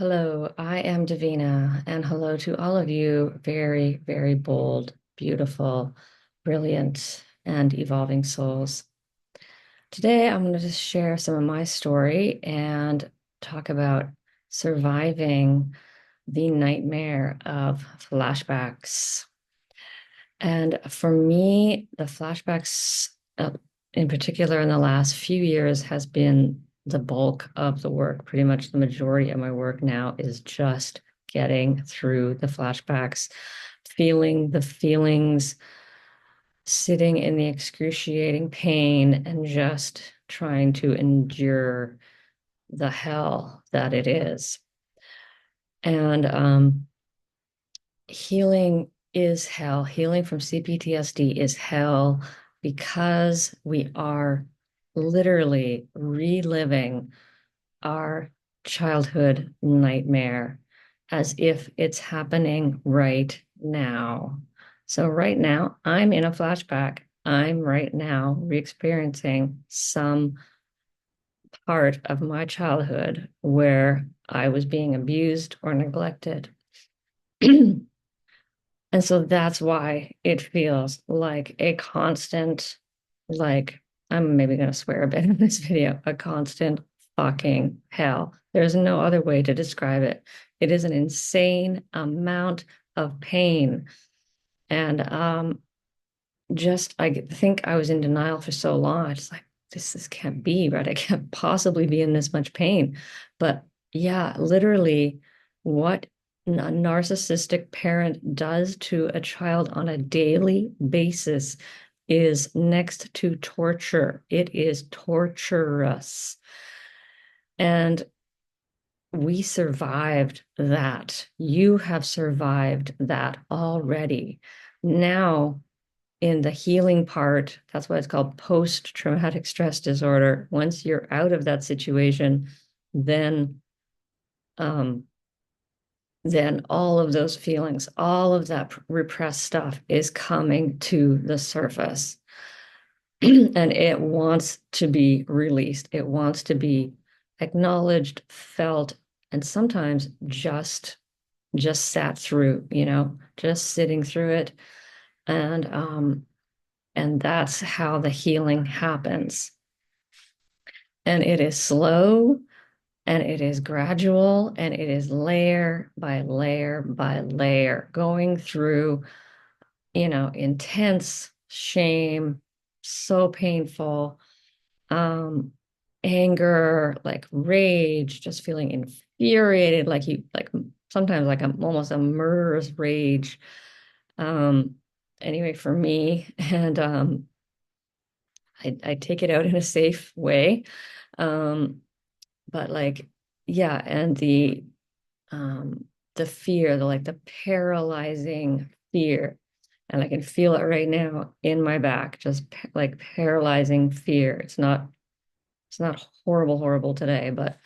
Hello, I am Devina, and hello to all of you very, very bold, beautiful, brilliant, and evolving souls. Today, I'm going to just share some of my story and talk about surviving the nightmare of flashbacks. And for me, the flashbacks, in particular in the last few years, has been the bulk of the work. Pretty much the majority of my work now is just getting through the flashbacks, feeling the feelings, sitting in the excruciating pain, and just trying to endure the hell that it is. And healing is hell. Healing from C-PTSD is hell because we are literally reliving our childhood nightmare as if it's happening right now. So, right now, I'm in a flashback. I'm right now re-experiencing some part of my childhood where I was being abused or neglected. And so that's why it feels like a constant, like, I'm maybe going to swear a bit in this video, a constant fucking hell. There's no other way to describe it. It is an insane amount of pain. And just, I think I was in denial for so long. I just like, this can't be, right? I can't possibly be in this much pain. But yeah, literally, what a narcissistic parent does to a child on a daily basis is next to torture. It is torturous. And we survived that. You have survived that already. Now, in the healing part, that's why it's called post-traumatic stress disorder. Once you're out of that situation, then um, then all of those feelings, all of that repressed stuff is coming to the surface. And it wants to be released. It wants to be acknowledged, felt, and sometimes just sat through, just sitting through it. And that's how the healing happens. And it is slow and it is gradual and it is layer by layer by layer, going through, intense shame, so painful, um, anger, like rage, just feeling infuriated, like sometimes like I'm almost a murderous rage. Um, anyway, for me, and I take it out in a safe way. Um, but like, yeah, and the fear, the paralyzing fear. And I can feel it right now in my back, just like paralyzing fear. It's not horrible, horrible today, but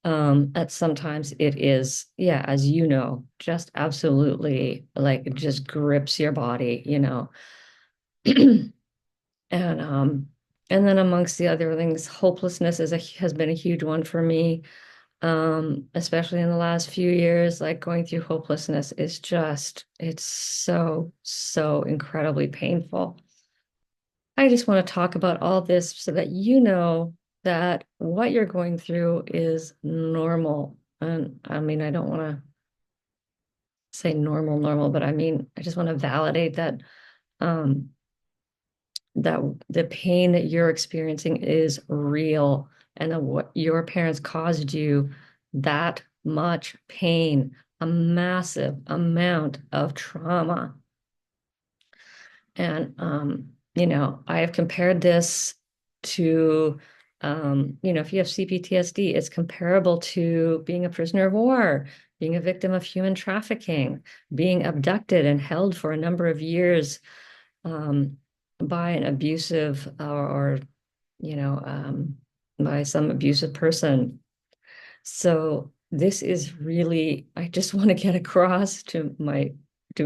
at sometimes it is, yeah, as you know, just absolutely like it just grips your body. And and then amongst the other things, hopelessness has been a huge one for me. Especially in the last few years, like going through hopelessness is just, it's so, so incredibly painful. I just want to talk about all this so that you know that what you're going through is normal. And I mean, I don't want to say normal, but I mean, I just want to validate um, that the pain that you're experiencing is real and that what your parents caused you that much pain, a massive amount of trauma. And, I have compared this to, if you have CPTSD, it's comparable to being a prisoner of war, being a victim of human trafficking, being abducted and held for a number of years um, by an abusive or by some abusive person. So this is really, I just want to get across to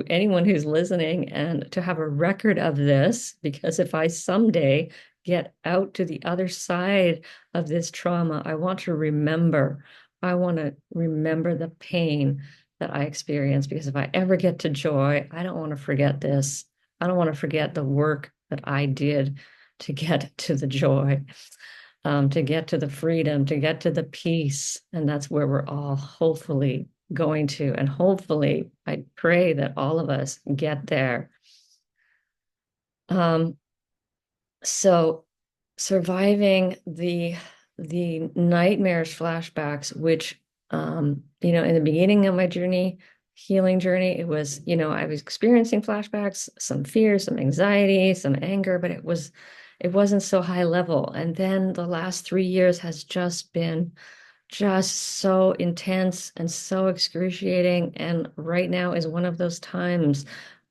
anyone who's listening and to have a record of this, because if I someday get out to the other side of this trauma, I want to remember I want to remember the pain that I experienced, because if I ever get to joy, I don't want to forget this. I don't want to forget the work that I did to get to the joy, to get to the freedom, to get to the peace. And that's where we're all hopefully going to. And hopefully, I pray that all of us get there. Um, so surviving the nightmarish flashbacks, which in the beginning of my journey, healing journey, it was, I was experiencing flashbacks, some fear, some anxiety, some anger, but it wasn't so high level. And then the last 3 years has just been just so intense and so excruciating. And right now is one of those times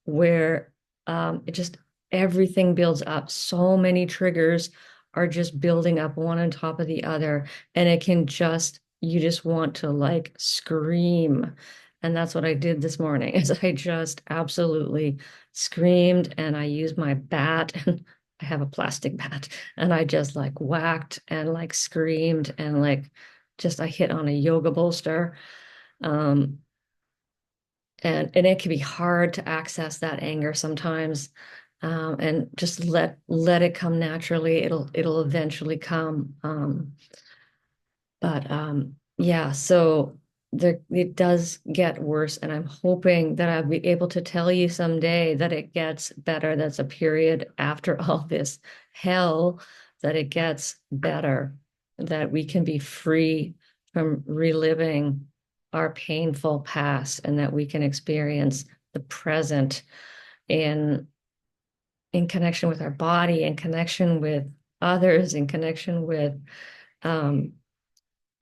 where it just everything builds up. So many triggers are just building up one on top of the other. And it can just, you just want to like scream. And that's what I did this morning, is I just absolutely screamed, and I used my bat, and I have a plastic bat, and I just like whacked and like screamed and like just I hit on a yoga bolster. Um, and it can be hard to access that anger sometimes. And just let it come naturally. It'll eventually come. But yeah, so it does get worse, and I'm hoping that I'll be able to tell you someday that it gets better. That's a period after all this hell, that it gets better, that we can be free from reliving our painful past, and that we can experience the present in in connection with our body, in connection with others, in connection with um,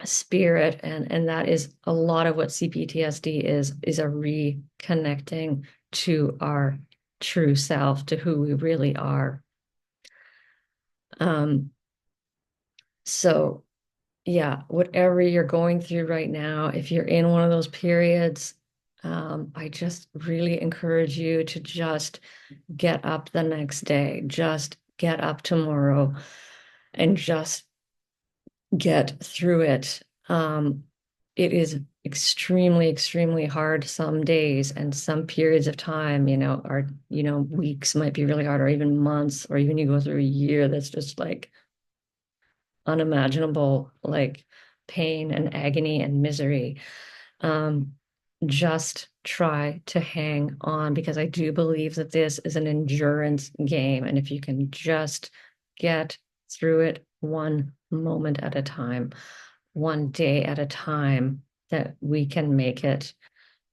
spirit. And that is a lot of what CPTSD is a reconnecting to our true self, to who we really are. Um, so yeah, whatever you're going through right now, if you're in one of those periods, I just really encourage you to just get up the next day, just get up tomorrow, and just get through it. It is extremely, extremely hard some days, and some periods of time, weeks might be really hard, or even months, or even you go through a year that's just like unimaginable, like pain and agony and misery. Um, just try to hang on, because I do believe that this is an endurance game. And if you can just get through it one moment at a time, one day at a time, that we can make it.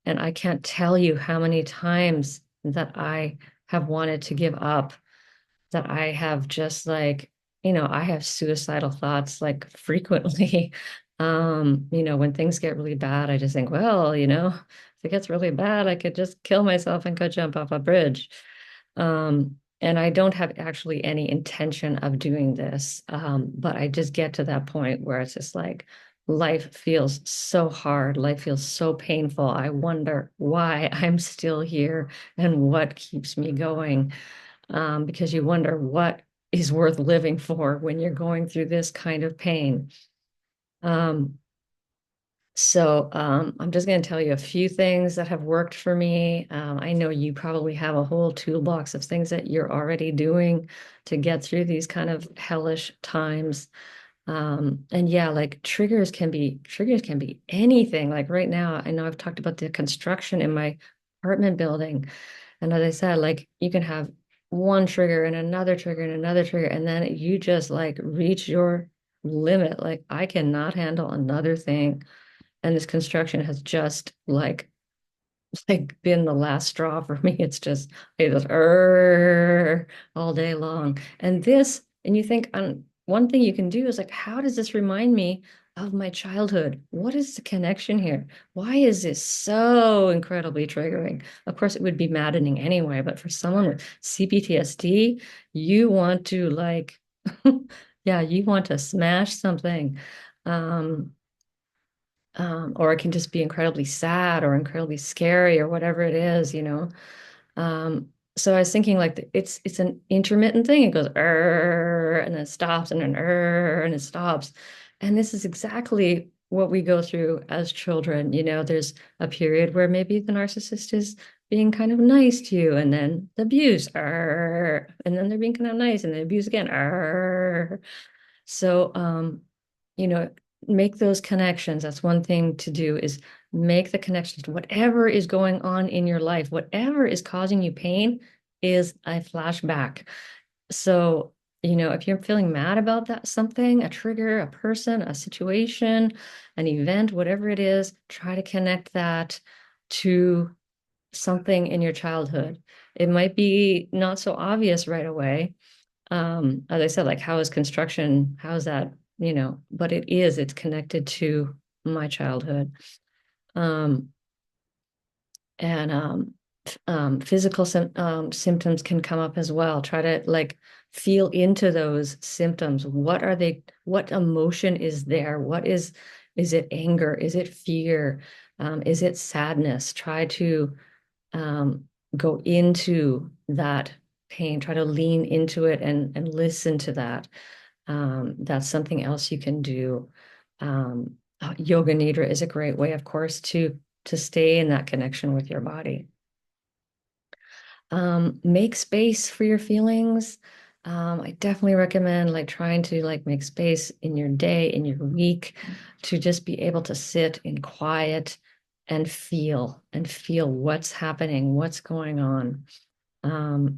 And I can't tell you how many times that I have wanted to give up, that I have just like, I have suicidal thoughts like frequently. When things get really bad, I just think, well, if it gets really bad, I could just kill myself and go jump off a bridge. And I don't have actually any intention of doing this. But I just get to that point where it's just like life feels so hard, life feels so painful. I wonder why I'm still here and what keeps me going. Because you wonder what is worth living for when you're going through this kind of pain. Um, so I'm just going to tell you a few things that have worked for me. I know you probably have a whole toolbox of things that you're already doing to get through these kind of hellish times. And yeah, like triggers can be anything. Like right now, I know I've talked about the construction in my apartment building. And as I said, like you can have one trigger and another trigger and another trigger, and then you just like reach your limit. Like I cannot handle another thing. And this construction has just like been the last straw for me. It goes all day long. And you think on one thing you can do is like, how does this remind me of my childhood? What is the connection here? Why is this so incredibly triggering? Of course, it would be maddening anyway, but for someone with CPTSD, you want to like, yeah, you want to smash something. Um, or it can just be incredibly sad or incredibly scary or whatever it is. So I was thinking like it's an intermittent thing. It goes and then it stops and then and it stops. And this is exactly what we go through as children. There's a period where maybe the narcissist is being kind of nice to you, and then the abuse, and then they're being kind of nice, and then abuse again. So, you know, make those connections. That's one thing to do, is make the connections to whatever is going on in your life, whatever is causing you pain is a flashback. So, if you're feeling mad about that, something, a trigger, a person, a situation, an event, whatever it is, try to connect that to something in your childhood. It might be not so obvious right away. As I said, like, how is construction? How's that? But it's connected to my childhood. Um, and physical symptoms can come up as well. Try to like feel into those symptoms. What are they? What emotion is there? Is it anger? Is it fear? Is it sadness? Try to um, go into that pain. Try to lean into it and listen to that. That's something else you can do. Yoga nidra is a great way, of course, to stay in that connection with your body. Make space for your feelings. I definitely recommend like trying to like make space in your day, in your week, to just be able to sit in quiet and feel what's happening, what's going on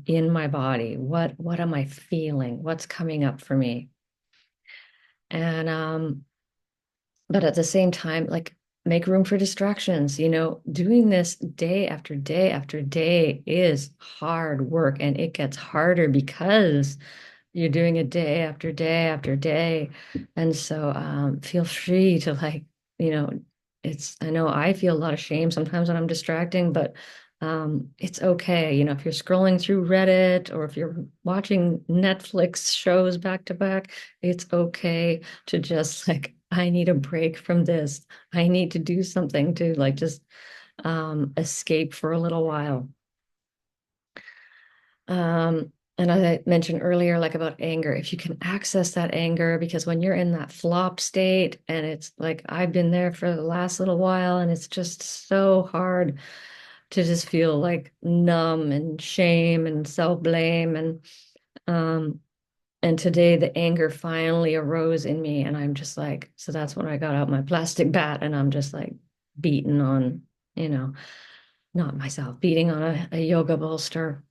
in my body. What am I feeling? What's coming up for me? And but at the same time, like, make room for distractions. Doing this day after day after day is hard work, and it gets harder because you're doing it day after day after day. And so feel free to like, you know, I know I feel a lot of shame sometimes when I'm distracting, but it's okay. If you're scrolling through Reddit or if you're watching Netflix shows back to back, it's okay to just like, I need a break from this. I need to do something to like just escape for a little while. And as I mentioned earlier, like about anger, if you can access that anger, because when you're in that flop state, and it's like I've been there for the last little while, and it's just so hard to just feel like numb and shame and self-blame. Um and today the anger finally arose in me, and I'm just like, so that's when I got out my plastic bat, and I'm just like beating on, you know, not myself, beating on a yoga bolster.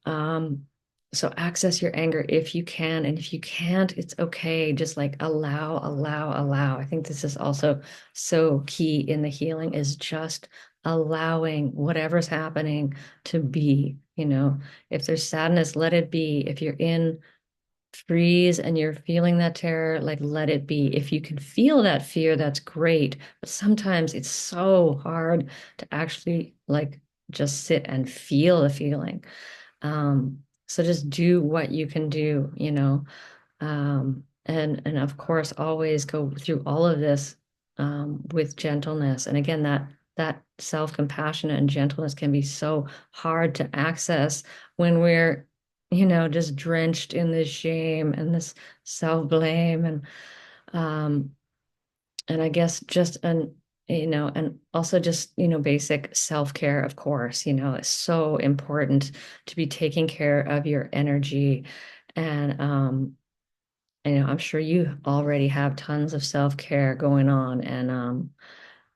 So access your anger if you can. And if you can't, it's okay. Just like allow. I think this is also so key in the healing, is just allowing whatever's happening to be. If there's sadness, let it be. If you're in freeze and you're feeling that terror, like, let it be. If you can feel that fear, that's great. But sometimes it's so hard to actually like just sit and feel the feeling. So just do what you can do, and of course always go through all of this with gentleness. And again, that self-compassion and gentleness can be so hard to access when we're just drenched in this shame and this self-blame, um and I guess just and also just basic self-care, of course, is so important to be taking care of your energy. And I'm sure you already have tons of self-care going on, and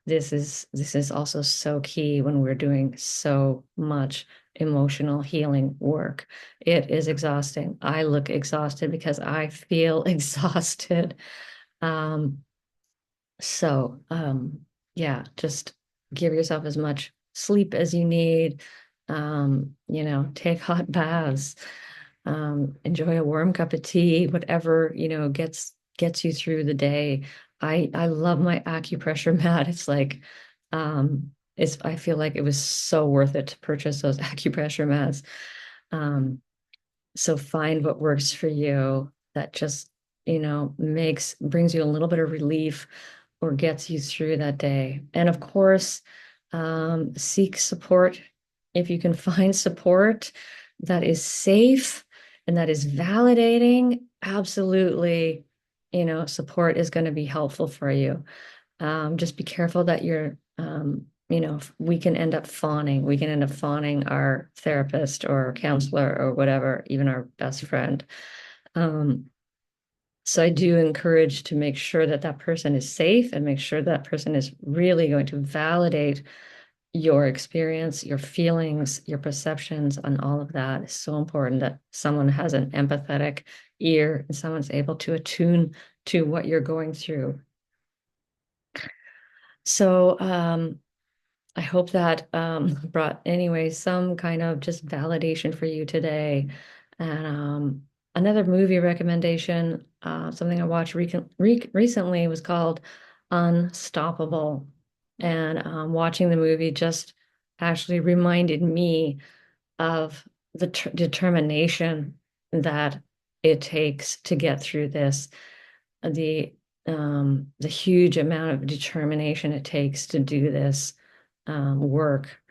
this is also so key when we're doing so much emotional healing work. It is exhausting. I look exhausted because I feel exhausted. Um, so yeah, just give yourself as much sleep as you need. Take hot baths, enjoy a warm cup of tea, whatever, gets you through the day. I love my acupressure mat. It's like I feel like it was so worth it to purchase those acupressure mats. Um, so find what works for you that just, brings you a little bit of relief or gets you through that day. And of course, seek support if you can find support that is safe and that is validating. Absolutely, support is going to be helpful for you. Just be careful that we can end up fawning. We can end up fawning our therapist or counselor or whatever, even our best friend. Um, so I do encourage to make sure that that person is safe and make sure that person is really going to validate your experience, your feelings, your perceptions, and all of that is so important that someone has an empathetic ear and someone's able to attune to what you're going through. So I hope that brought anyway some kind of just validation for you today. And another movie recommendation, something I watched recently was called Unstoppable. And watching the movie just actually reminded me of the determination that it takes to get through this, the the huge amount of determination it takes to do this work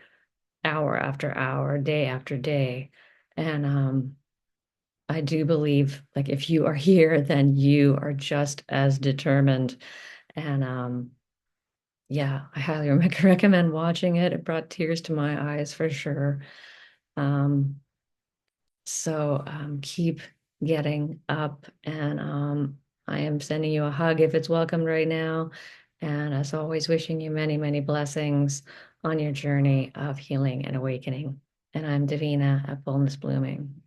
hour after hour, day after day. And I do believe like if you are here, then you are just as determined. And yeah, I highly recommend watching it. It brought tears to my eyes for sure. Um, so keep getting up, and I am sending you a hug if it's welcome right now. And as always, wishing you many, many blessings on your journey of healing and awakening. And I'm Davina at Boldness Blooming.